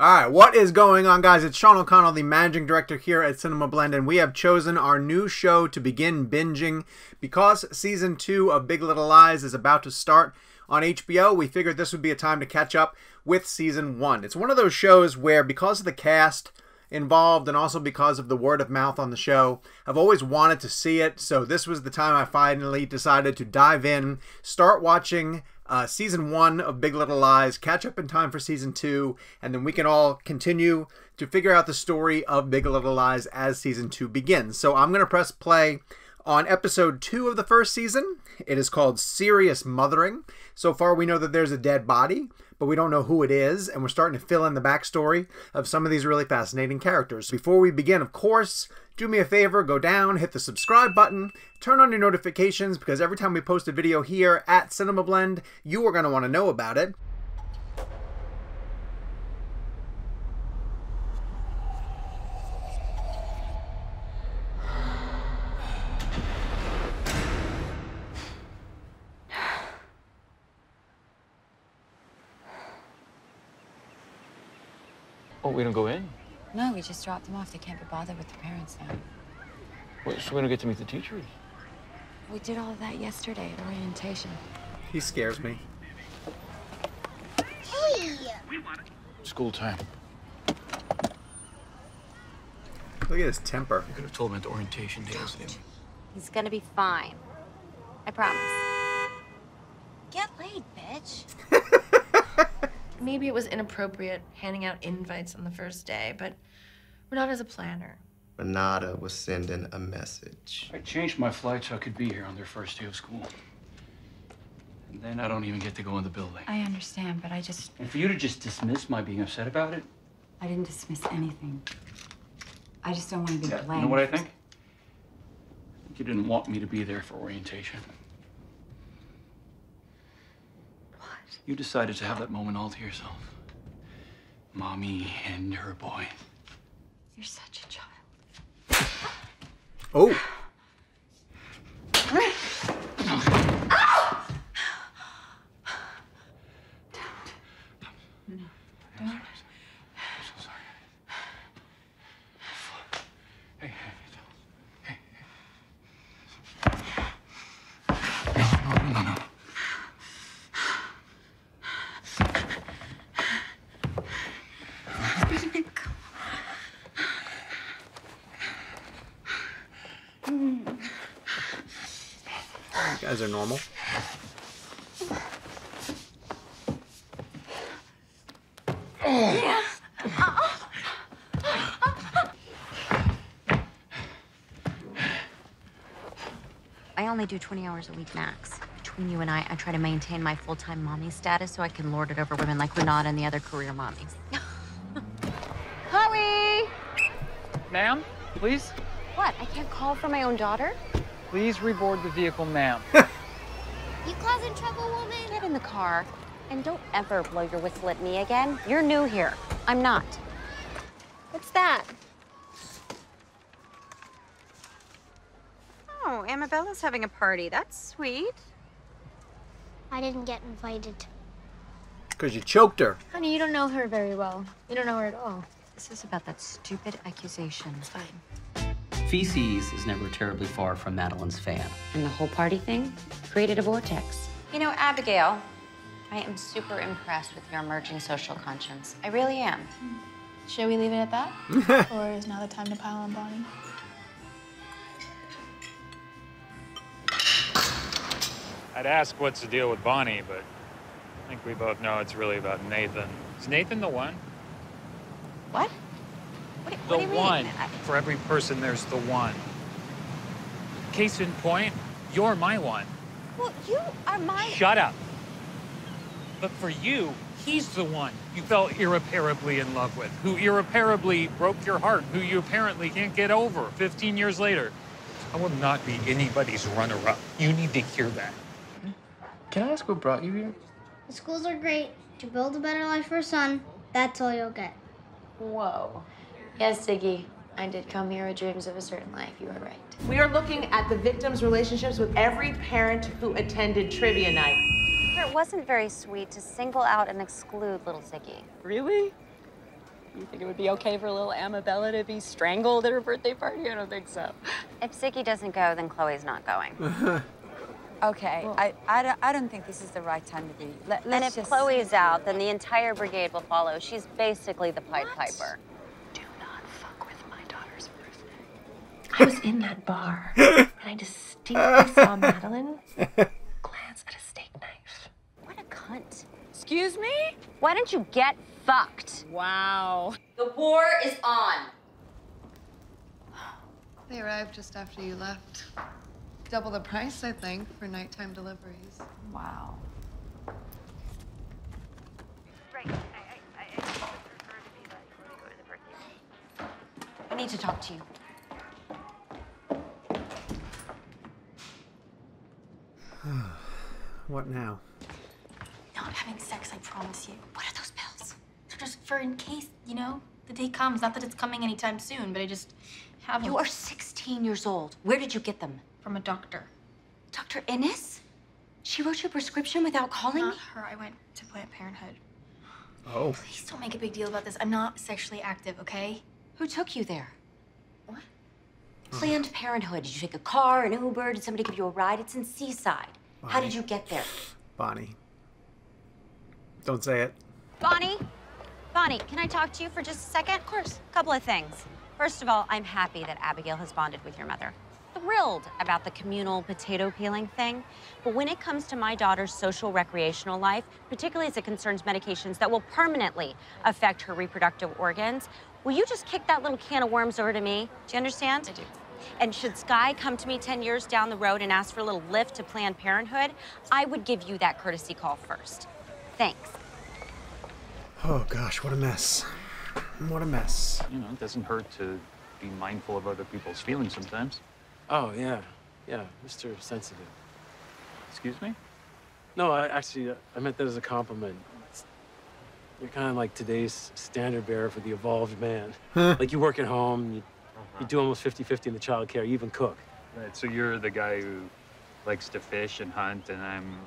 Alright, what is going on, guys? It's Sean O'Connell, the managing director here at CinemaBlend, and we have chosen our new show to begin binging. Because season 2 of Big Little Lies is about to start on HBO, we figured this would be a time to catch up with season 1. It's one of those shows where, because of the cast involved and also because of the word of mouth on the show, I've always wanted to see it, so this was the time I finally decided to dive in, start watching season 1 of Big Little Lies, catch up in time for season 2, and then we can all continue to figure out the story of Big Little Lies as season 2 begins. So I'm going to press play on episode 2 of the first season. It is called Serious Mothering. So far we know that there's a dead body, but we don't know who it is, and we're starting to fill in the backstory of some of these really fascinating characters. Before we begin, of course, do me a favor, go down, hit the subscribe button, turn on your notifications, because every time we post a video here at CinemaBlend, you are going to want to know about it. Oh, we don't go in? No, we just dropped them off. They can't be bothered with their parents now. Wait, so we don't get to meet the teachers? We did all of that yesterday at orientation. He scares me. Hey! School time. Look at his temper. You could have told him at the orientation day, wasn't it? He's gonna be fine. I promise. Get laid, bitch. Maybe it was inappropriate handing out invites on the first day, but Renata's a planner. Renata was sending a message. I changed my flight so I could be here on their first day of school. And then I don't even get to go in the building. I understand, but I just... And for you to just dismiss my being upset about it? I didn't dismiss anything. I just don't want to be blamed. You know what I think? I think you didn't want me to be there for orientation. You decided to have that moment all to yourself. Mommy and her boy. You're such a child. Oh! Don't. I'm so sorry. Hey, no. You guys are normal. I only do 20 hours a week max. Between you and I try to maintain my full-time mommy status so I can lord it over women like Renata and the other career mommies. Chloe! Ma'am, please? What, I can't call for my own daughter? Please reboard the vehicle, ma'am. You causing trouble, woman? Get in the car. And don't ever blow your whistle at me again. You're new here. I'm not. What's that? Oh, Amabella's having a party. That's sweet. I didn't get invited. Because you choked her. Honey, you don't know her very well. You don't know her at all. This is about that stupid accusation. It's fine. Feces is never terribly far from Madeline's fan. And the whole party thing created a vortex. You know, Abigail, I am super impressed with your emerging social conscience. I really am. Should we leave it at that? Or is now the time to pile on Bonnie? I'd ask what's the deal with Bonnie, but I think we both know it's really about Nathan. Is Nathan the one? What? What do you mean? One. For every person, there's the one. Case in point, you're my one. Well, you are my... Shut up. But for you, he's the one you fell irreparably in love with, who irreparably broke your heart, who you apparently can't get over 15 years later. I will not be anybody's runner-up. You need to hear that. Can I ask what brought you here? The schools are great. To build a better life for a son, that's all you'll get. Whoa. Yes, Ziggy. I did come here with dreams of a certain life. You are right. We are looking at the victims' relationships with every parent who attended trivia night. It wasn't very sweet to single out and exclude little Ziggy. Really? think it would be okay for little Amabella to be strangled at her birthday party? I don't think so. If Ziggy doesn't go, then Chloe's not going. Okay, well, I don't think this is the right time to be. And if Chloe's out, then the entire brigade will follow. She's basically the Pied Piper. Do not fuck with my daughter's birthday. I was in that bar, and I distinctly saw Madeline glance at a steak knife. What a cunt. Excuse me? Why don't you get fucked? Wow. The war is on. They arrived just after you left. Double the price, I think, for nighttime deliveries. Wow. I need to talk to you. What now? Not having sex, I promise you. What are those pills? They're just for in case, you know, the day comes. Not that it's coming anytime soon, but I just have them. You are 16 years old. Where did you get them? From a doctor. Dr. Innes? She wrote your prescription without calling Not me? her. I went to Planned Parenthood. Oh. Please don't make a big deal about this. I'm not sexually active, okay? Who took you there? What? Planned Parenthood. Did you take a car, an Uber? Did somebody give you a ride? It's in Seaside. Bonnie. How did you get there? Bonnie. Don't say it. Bonnie? Bonnie, can I talk to you for just a second? Of course. Couple of things. First of all, I'm happy that Abigail has bonded with your mother. Thrilled about the communal potato peeling thing. But when it comes to my daughter's social recreational life, particularly as it concerns medications that will permanently affect her reproductive organs, will you just kick that little can of worms over to me? Do you understand? I do. And should Skye come to me 10 years down the road and ask for a little lift to Planned Parenthood, I would give you that courtesy call first. Thanks. Oh gosh, what a mess. What a mess. You know, it doesn't hurt to be mindful of other people's feelings sometimes. Oh, yeah. Yeah, Mr. Sensitive. Excuse me? No, I meant that as a compliment. You're kind of like today's standard bearer for the evolved man. Like you work at home, you do almost 50-50 in the child care, you even cook. Right, so you're the guy who likes to fish and hunt, and I'm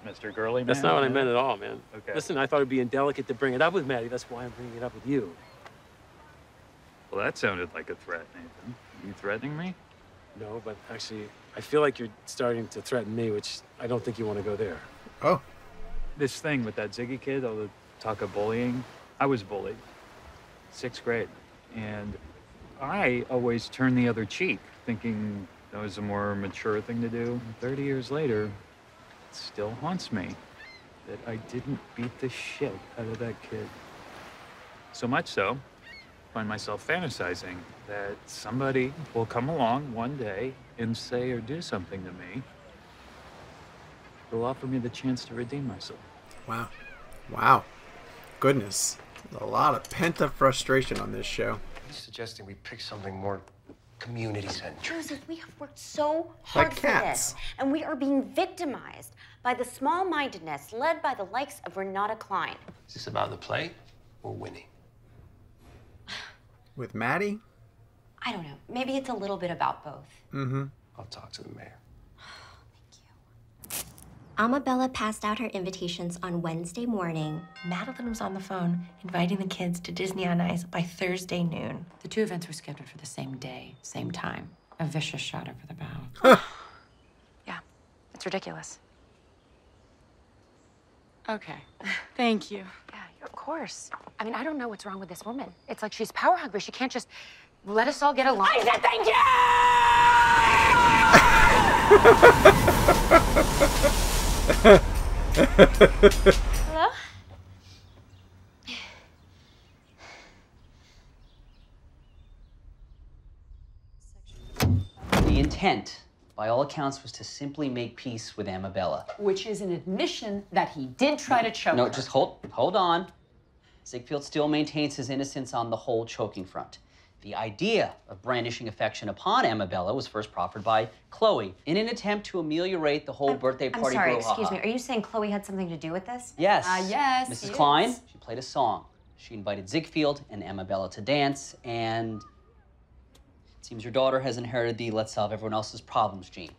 Mr. Girly Man? That's not what I meant at all, man. Okay. Listen, I thought it'd be indelicate to bring it up with Maddie. That's why I'm bringing it up with you. Well, that sounded like a threat, Nathan. You threatening me? No, but actually, I feel like you're starting to threaten me, which I don't think you want to go there. Oh. This thing with that Ziggy kid, all the talk of bullying, I was bullied. 6th grade. And I always turned the other cheek, thinking that was a more mature thing to do. 30 years later, it still haunts me that I didn't beat the shit out of that kid. So much so, I find myself fantasizing that somebody will come along one day and say or do something to me. They'll offer me the chance to redeem myself. Wow. Wow. Goodness. A lot of pent-up frustration on this show. He's suggesting we pick something more community-centric. Joseph, we have worked so hard for this, and we are being victimized by the small-mindedness led by the likes of Renata Klein. Is this about the play or winning? With Maddie? I don't know. Maybe it's a little bit about both. Mm-hmm. I'll talk to the mayor. Amabella passed out her invitations on Wednesday morning. Madeline was on the phone inviting the kids to Disney on Ice by Thursday noon. The two events were scheduled for the same day, same time. A vicious shot over the bow. Yeah, it's ridiculous. Okay, thank you. Yeah, of course. I mean, I don't know what's wrong with this woman. It's like she's power hungry. She can't just let us all get along. I said thank you! Hello? The intent, by all accounts, was to simply make peace with Amabella. Which is an admission that he did try to choke her. No, just hold on. Ziegfeld still maintains his innocence on the whole choking front. The idea of brandishing affection upon Amabella was first proffered by Chloe in an attempt to ameliorate the whole birthday party I'm sorry, brouhaha. excuse me. Are you saying Chloe had something to do with this? Yes. Yes. Mrs. Klein, she played a song. She invited Ziegfeld and Amabella to dance, and it seems your daughter has inherited the let's solve everyone else's problems gene.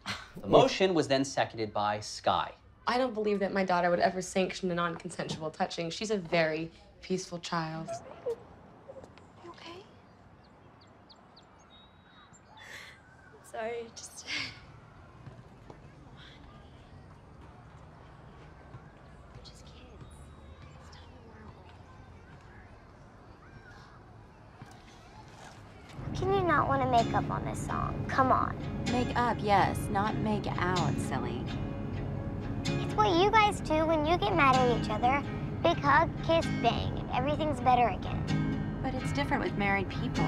The motion was then seconded by Skye. I don't believe that my daughter would ever sanction a non-consensual touching. She's a very peaceful child. sorry. Just. We're just kids. Just tell me we're okay. Can you not want to make up on this song? Come on. Make up, yes, not make out, silly. It's what you guys do when you get mad at each other. Big hug, kiss, bang, and everything's better again. But it's different with married people.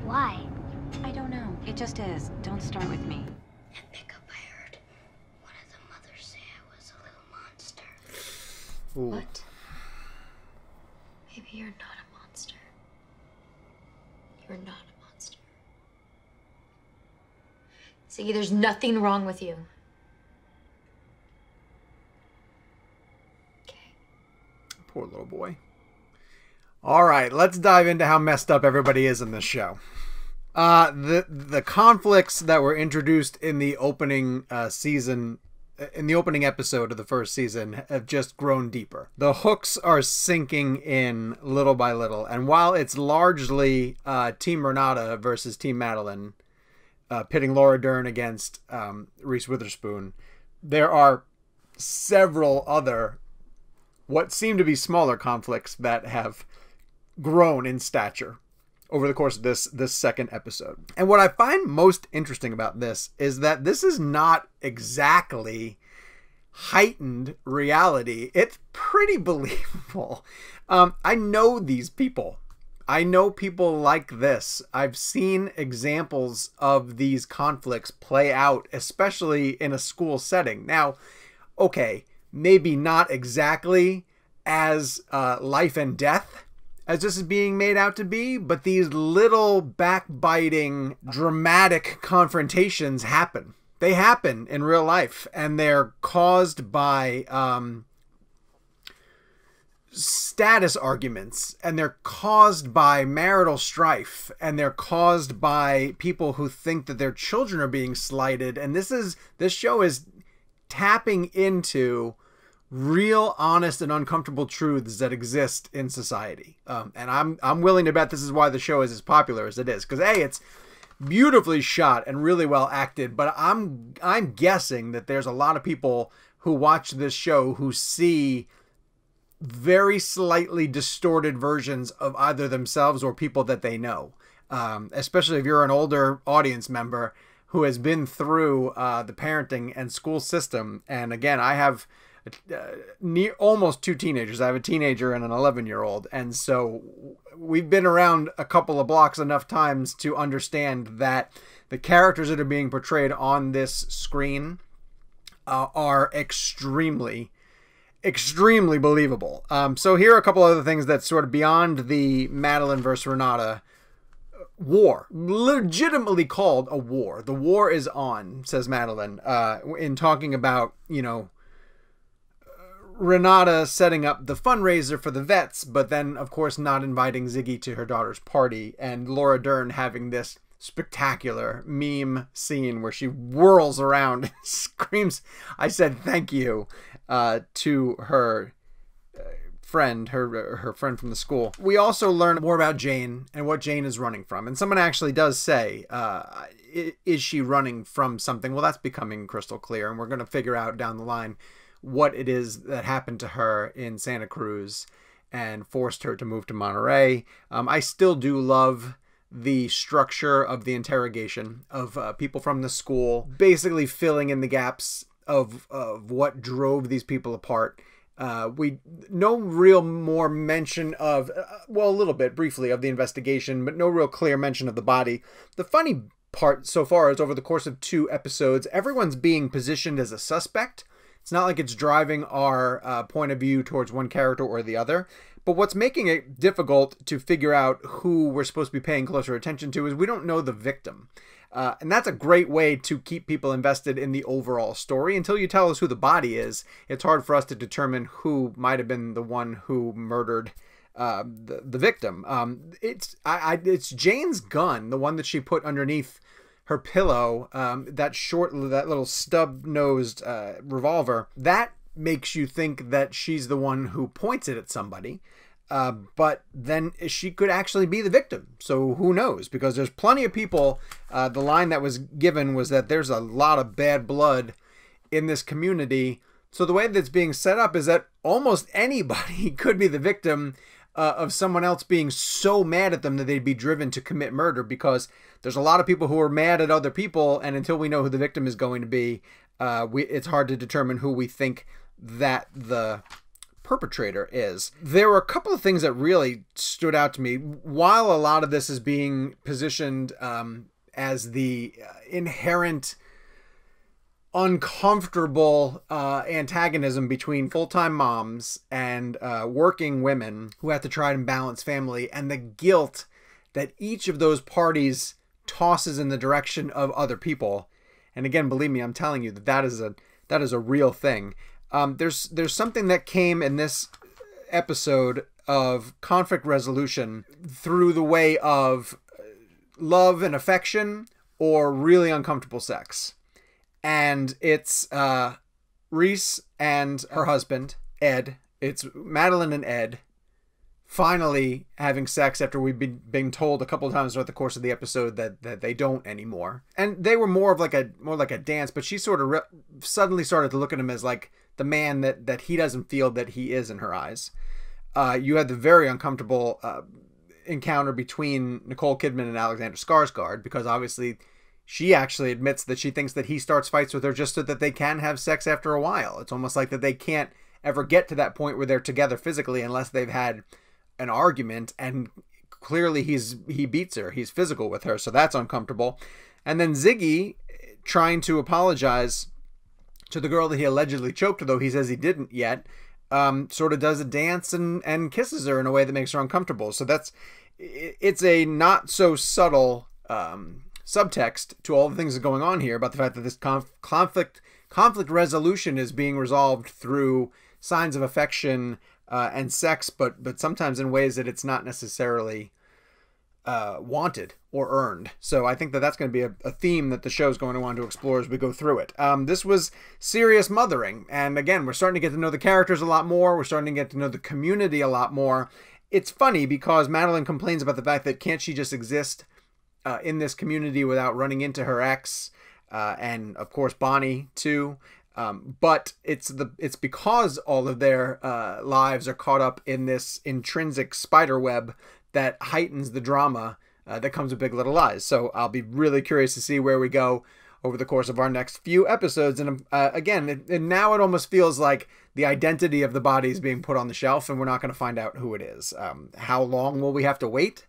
Why? I don't know. It just is. Don't start with me. At pickup, I heard one of the mothers say I was a little monster. Ooh. What? Maybe you're not a monster. You're not a monster. Ziggy, there's nothing wrong with you. Poor little boy. All right, let's dive into how messed up everybody is in this show. The conflicts that were introduced in the opening season, in the opening episode of the first season, have just grown deeper. The hooks are sinking in little by little, and while it's largely Team Renata versus Team Madeline, pitting Laura Dern against Reese Witherspoon, there are several other what seem to be smaller conflicts that have grown in stature over the course of this second episode. And what I find most interesting about this is that this is not exactly heightened reality. It's pretty believable. I know these people. I know people like this. I've seen examples of these conflicts play out, especially in a school setting. Now, okay, maybe not exactly as life and death as this is being made out to be, but these little backbiting, dramatic confrontations happen. They happen in real life, and they're caused by status arguments, and they're caused by marital strife, and they're caused by people who think that their children are being slighted. And this show is tapping into real, honest, and uncomfortable truths that exist in society. And I'm willing to bet this is why the show is as popular as it is. Because A, it's beautifully shot and really well acted, but I'm guessing that there's a lot of people who watch this show who see very slightly distorted versions of either themselves or people that they know. Especially if you're an older audience member who has been through the parenting and school system. And again, I have almost two teenagers. I have a teenager and an 11-year-old. And so we've been around a couple of blocks enough times to understand that the characters that are being portrayed on this screen are extremely believable. So here are a couple other things that's sort of beyond the Madeline versus Renata war, legitimately called a war. The war is on, says Madeline, in talking about, Renata setting up the fundraiser for the vets, but then, of course, not inviting Ziggy to her daughter's party, and Laura Dern having this spectacular meme scene where she whirls around and screams, "I said thank you," to her friend, her friend from the school. We also learn more about Jane and what Jane is running from. And someone actually does say, is she running from something? Well, that's becoming crystal clear, and we're going to figure out down the line what it is that happened to her in Santa Cruz and forced her to move to Monterey. I still do love the structure of the interrogation of people from the school, basically filling in the gaps of what drove these people apart. We no real more mention of, well, a little bit briefly of the investigation, but no real clear mention of the body. The funny part so far is over the course of 2 episodes, everyone's being positioned as a suspect. It's not like it's driving our point of view towards one character or the other. But what's making it difficult to figure out who we're supposed to be paying closer attention to is we don't know the victim. And that's a great way to keep people invested in the overall story. Until you tell us who the body is, it's hard for us to determine who might have been the one who murdered the victim. It's Jane's gun, the one that she put underneath her pillow, that little stub-nosed revolver, that makes you think that she's the one who points it at somebody. But then she could actually be the victim. So who knows? Because there's plenty of people. The line that was given was that there's a lot of bad blood in this community. So the way that's being set up is that almost anybody could be the victim of someone else being so mad at them that they'd be driven to commit murder, because there's a lot of people who are mad at other people, and until we know who the victim is going to be, it's hard to determine who we think that the perpetrator is. There were a couple of things that really stood out to me. While a lot of this is being positioned as the inherent uncomfortable antagonism between full-time moms and working women who have to try and balance family, and the guilt that each of those parties tosses in the direction of other people. And again, believe me, I'm telling you that is a real thing. There's something that came in this episode of conflict resolution through the way of love and affection or really uncomfortable sex. And it's Reese and her husband, Ed. It's Madeline and Ed finally having sex after we've been being told a couple of times throughout the course of the episode that they don't anymore. And they were more like a dance, but she sort of suddenly started to look at him as like the man that he doesn't feel that he is in her eyes. You had the very uncomfortable encounter between Nicole Kidman and Alexander Skarsgård, because obviously she actually admits that she thinks that he starts fights with her just so that they can have sex after a while. It's almost like that they can't ever get to that point where they're together physically unless they've had an argument, and clearly he beats her. He's physical with her, so that's uncomfortable. And then Ziggy trying to apologize to the girl that he allegedly choked, though he says he didn't yet, sort of does a dance and kisses her in a way that makes her uncomfortable. So it's a not so subtle subtext to all the things that are going on here about the fact that this conflict resolution is being resolved through signs of affection and sex, but sometimes in ways that it's not necessarily wanted or earned. So I think that that's going to be a theme that the show's going to want to explore as we go through it. This was serious mothering, and again, we're starting to get to know the characters a lot more. We're starting to get to know the community a lot more. It's funny because Madeline complains about the fact that can't she just exist in this community without running into her ex, and of course Bonnie too. But it's because all of their lives are caught up in this intrinsic spider web that heightens the drama that comes with Big Little Lies. So I'll be really curious to see where we go over the course of our next few episodes. And again, now it almost feels like the identity of the body is being put on the shelf, and we're not going to find out who it is. How long will we have to wait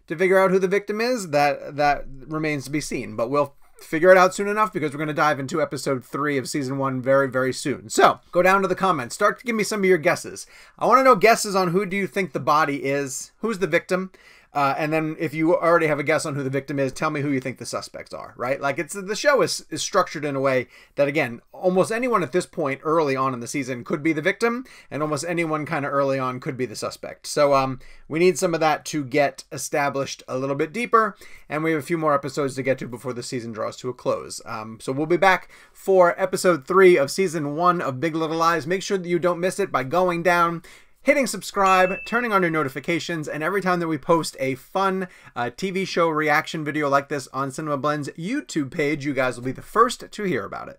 to figure out who the victim is? That remains to be seen, but we'll figure it out soon enough, because we're going to dive into episode 3 of season 1 very, very soon. So go down to the comments, start to give me some of your guesses. I want to know guesses on who do you think the body is, who's the victim, and then if you already have a guess on who the victim is, tell me who you think the suspects are, right? Like, the show is structured in a way that, again, almost anyone at this point early on in the season could be the victim, and almost anyone kind of early on could be the suspect. So we need some of that to get established a little bit deeper, and we have a few more episodes to get to before the season draws to a close. So we'll be back for episode 3 of season 1 of Big Little Lies. Make sure that you don't miss it by going down, hitting subscribe, turning on your notifications, and every time that we post a fun TV show reaction video like this on CinemaBlend's YouTube page, you guys will be the first to hear about it.